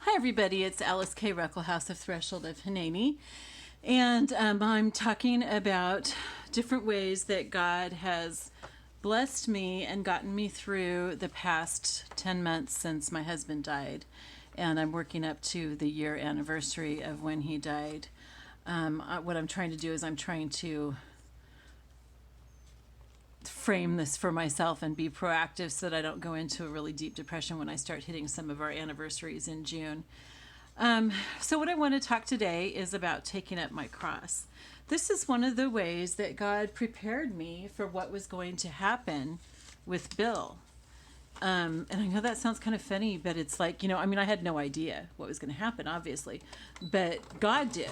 Hi everybody, it's Alyce-Kay Ruckelshaus of Threshold of Hineni, and I'm talking about different ways that God has blessed me and gotten me through the past 10 months since my husband died, and I'm working up to the year anniversary of when he died. What I'm trying to do is I'm trying to frame this for myself and be proactive so that I don't go into a really deep depression when I start hitting some of our anniversaries in June. So what I want to talk today is about taking up my cross. This is one of the ways that God prepared me for what was going to happen with Bill. And I know that sounds kind of funny, but it's like, I had no idea what was going to happen, obviously, but God did.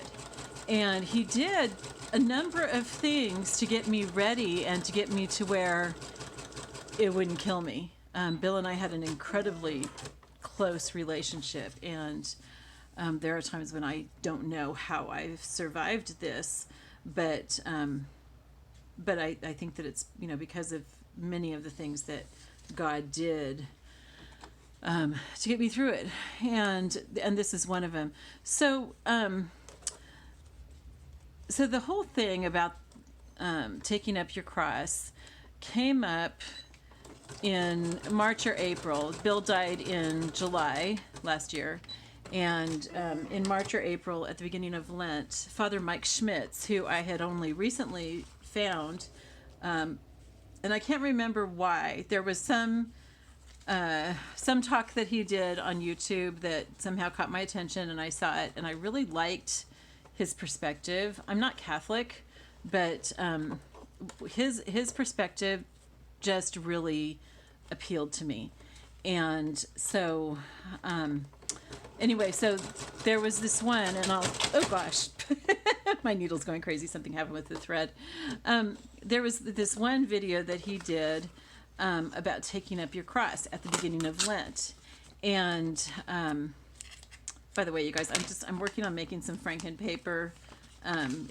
And he did a number of things to get me ready and to get me to where it wouldn't kill me. Bill and I had an incredibly close relationship, and there are times when I don't know how I've survived this, but I think that it's, because of many of the things that God did to get me through it, and this is one of them. So the whole thing about taking up your cross came up in March or April. Bill died in July last year, and in March or April, at the beginning of Lent, Father Mike Schmitz, who I had only recently found, and I can't remember why, there was some talk that he did on YouTube that somehow caught my attention, and I saw it, and I really liked his perspective. I'm not Catholic, but his perspective just really appealed to me. And so anyway, so there was this one, and oh gosh, my needle's going crazy. Something happened with the thread. There was this one video that he did about taking up your cross at the beginning of Lent. And by the way, you guys, I'm working on making some Franken paper.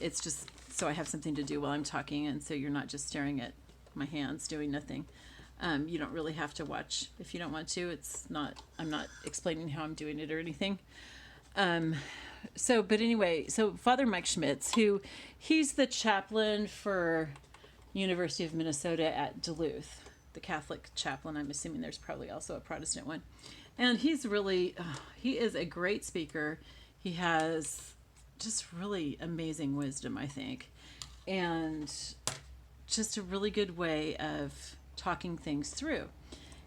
It's just so I have something to do while I'm talking, and so you're not just staring at my hands doing nothing. You don't really have to watch if you don't want to. I'm not explaining how I'm doing it or anything. But anyway, so Father Mike Schmitz, he's the chaplain for University of Minnesota at Duluth, the Catholic chaplain. I'm assuming there's probably also a Protestant one. And he's really, he is a great speaker. He has just really amazing wisdom, I think, and just a really good way of talking things through.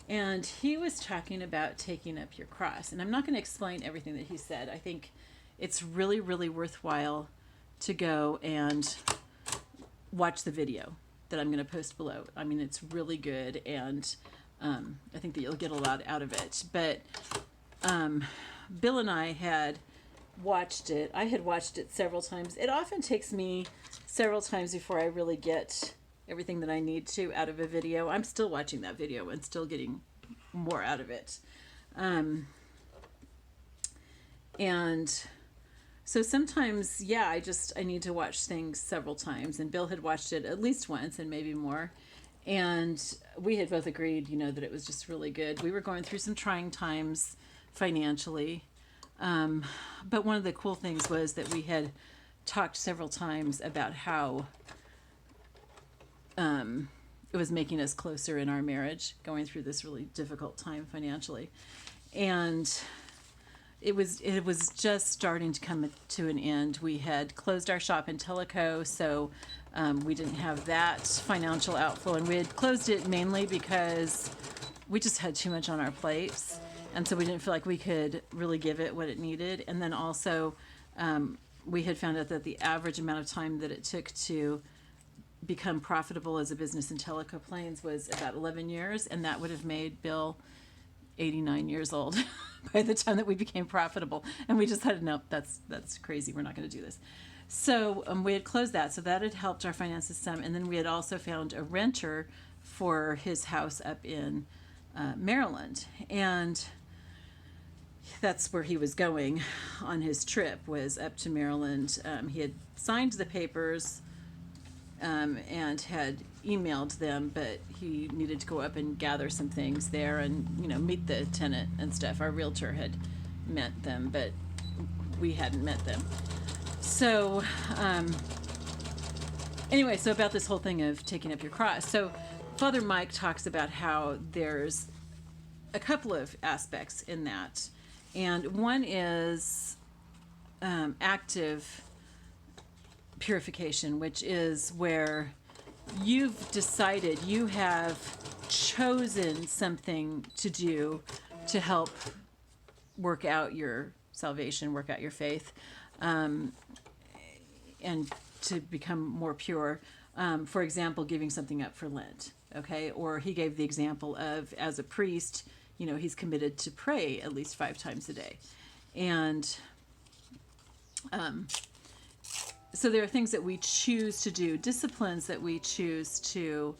And he was talking about taking up your cross. And I'm not going to explain everything that he said. I think it's really, really worthwhile to go and watch the video that I'm going to post below. It's really good, and I think that you'll get a lot out of it. But Bill and I had watched it. I had watched it several times. It often takes me several times before I really get everything that I need to out of a video. I'm still watching that video and still getting more out of it. And so sometimes, I need to watch things several times. And Bill had watched it at least once and maybe more. And we had both agreed, that it was just really good. We were going through some trying times financially. But one of the cool things was that we had talked several times about how it was making us closer in our marriage, going through this really difficult time financially. And it was just starting to come to an end. We had closed our shop in Tellico, so we didn't have that financial outflow, and we had closed it mainly because we just had too much on our plates, and so we didn't feel like we could really give it what it needed. And then also we had found out that the average amount of time that it took to become profitable as a business in Tellico Plains was about 11 years, and that would have made Bill 89 years old by the time that we became profitable. And we just said, no, that's crazy. We're not going to do this. So we had closed that. So that had helped our finances some. And then we had also found a renter for his house up in Maryland. And that's where he was going on his trip, was up to Maryland. He had signed the papers and had emailed them, but he needed to go up and gather some things there and, meet the tenant and stuff. Our realtor had met them, but we hadn't met them. So, anyway, so about this whole thing of taking up your cross. So Father Mike talks about how there's a couple of aspects in that. And one is active purification, which is where you've decided, you have chosen something to do to help work out your salvation, work out your faith, and to become more pure. For example, giving something up for Lent, okay? Or he gave the example of, as a priest, he's committed to pray at least 5 times a day. And so there are things that we choose to do, disciplines that we choose to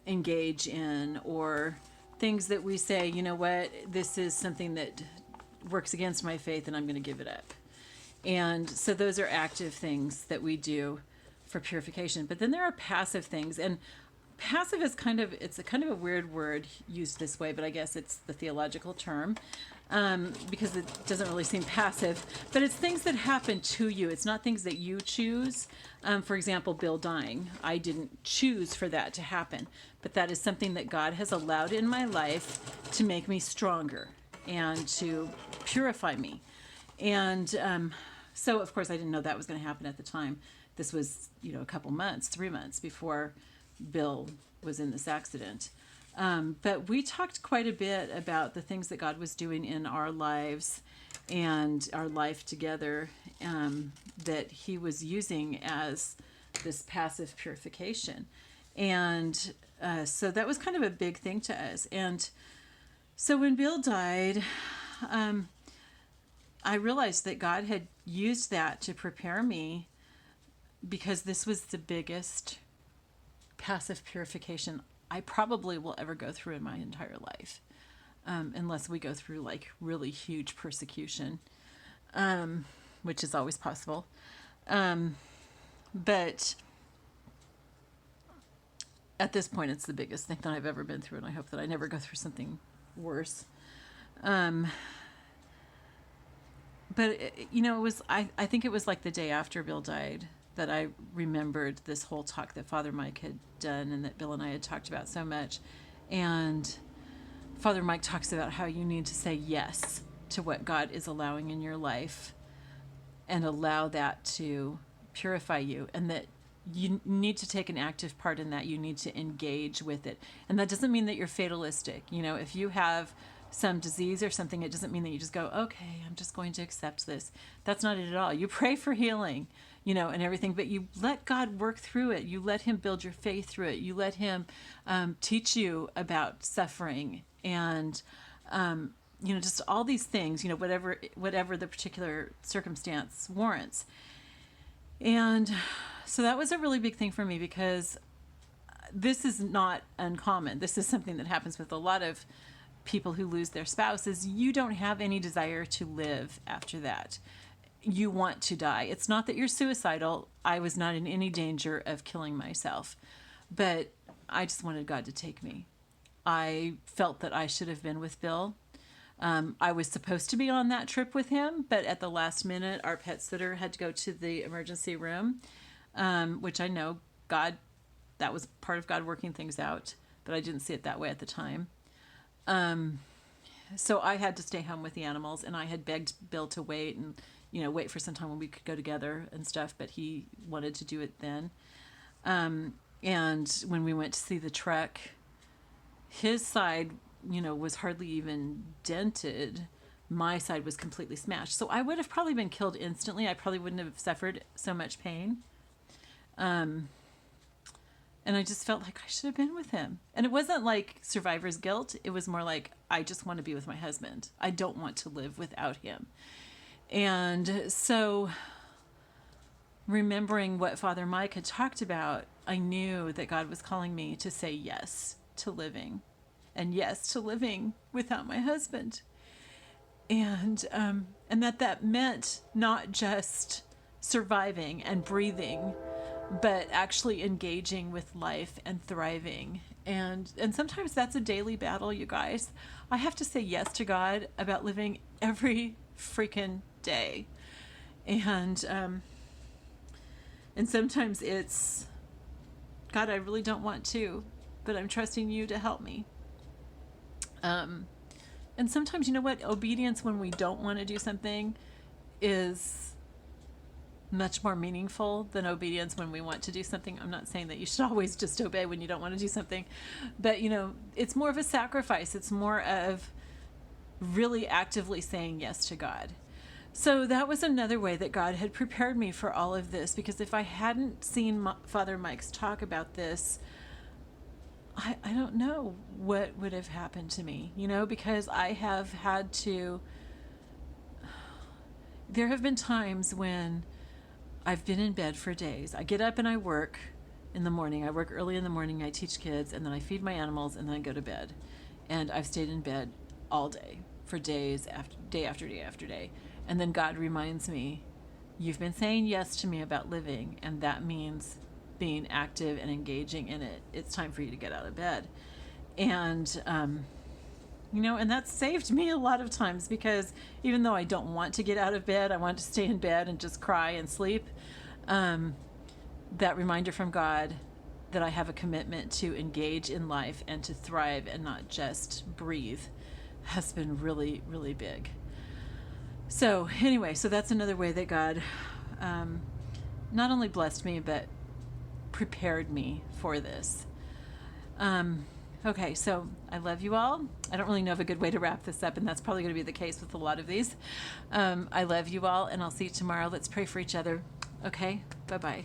engage in, or things that we say, you know what, this is something that works against my faith and I'm going to give it up. And so those are active things that we do for purification. But then there are passive things, and passive is it's a kind of a weird word used this way, but I guess it's the theological term, because it doesn't really seem passive, but it's things that happen to you. It's not things that you choose. For example, Bill dying. I didn't choose for that to happen, but that is something that God has allowed in my life to make me stronger and to purify me. And so, of course, I didn't know that was going to happen at the time. This was, a couple months, 3 months before Bill was in this accident. But we talked quite a bit about the things that God was doing in our lives and our life together, that he was using as this passive purification. And so that was kind of a big thing to us. And so when Bill died, I realized that God had used that to prepare me, because this was the biggest passive purification I probably will ever go through in my entire life, unless we go through like really huge persecution, which is always possible. But at this point, it's the biggest thing that I've ever been through, and I hope that I never go through something worse. But it was, I think it was like the day after Bill died that I remembered this whole talk that Father Mike had done and that Bill and I had talked about so much. And Father Mike talks about how you need to say yes to what God is allowing in your life and allow that to purify you, and that you need to take an active part in that. You need to engage with it. And that doesn't mean that you're fatalistic. If you have some disease or something, it doesn't mean that you just go, okay, I'm just going to accept this. That's not it at all. You pray for healing, and everything, but you let God work through it. You let him build your faith through it. You let him teach you about suffering and, just all these things, whatever the particular circumstance warrants. And so that was a really big thing for me, because this is not uncommon. This is something that happens with a lot of people who lose their spouses. You don't have any desire to live after that. You want to die. It's not that you're suicidal. I was not in any danger of killing myself, but I just wanted God to take me. I felt that I should have been with Bill. I was supposed to be on that trip with him, but at the last minute, our pet sitter had to go to the emergency room, which I know God, that was part of God working things out, but I didn't see it that way at the time. So I had to stay home with the animals, and I had begged Bill to wait and, wait for some time when we could go together and stuff, but he wanted to do it then. And when we went to see the truck, his side, was hardly even dented. My side was completely smashed. So I would have probably been killed instantly. I probably wouldn't have suffered so much pain. And I just felt like I should have been with him. And it wasn't like survivor's guilt. It was more like, I just want to be with my husband. I don't want to live without him. And so, remembering what Father Mike had talked about, I knew that God was calling me to say yes to living, and yes to living without my husband. And that meant not just surviving and breathing, but actually engaging with life and thriving. And sometimes that's a daily battle, you guys. I have to say yes to God about living every freaking day. And sometimes it's, God, I really don't want to, but I'm trusting you to help me. And sometimes, you know what, obedience when we don't want to do something is much more meaningful than obedience when we want to do something. I'm not saying that you should always just obey when you don't want to do something, but, you know, it's more of a sacrifice. It's more of really actively saying yes to God. So that was another way that God had prepared me for all of this, because if I hadn't seen Father Mike's talk about this, I don't know what would have happened to me, you know, because I have had to, there have been times when I've been in bed for days. I get up and I work in the morning. I work early in the morning. I teach kids, and then I feed my animals, and then I go to bed. And I've stayed in bed all day for days, day after day after day. And then God reminds me, you've been saying yes to me about living, and that means being active and engaging in it. It's time for you to get out of bed. And, you know, and that's saved me a lot of times, because even though I don't want to get out of bed, I want to stay in bed and just cry and sleep. That reminder from God that I have a commitment to engage in life and to thrive and not just breathe has been really, really big. So anyway, so that's another way that God not only blessed me, but prepared me for this. Okay, so I love you all. I don't really know of a good way to wrap this up, and that's probably going to be the case with a lot of these. I love you all, and I'll see you tomorrow. Let's pray for each other. Okay, bye-bye.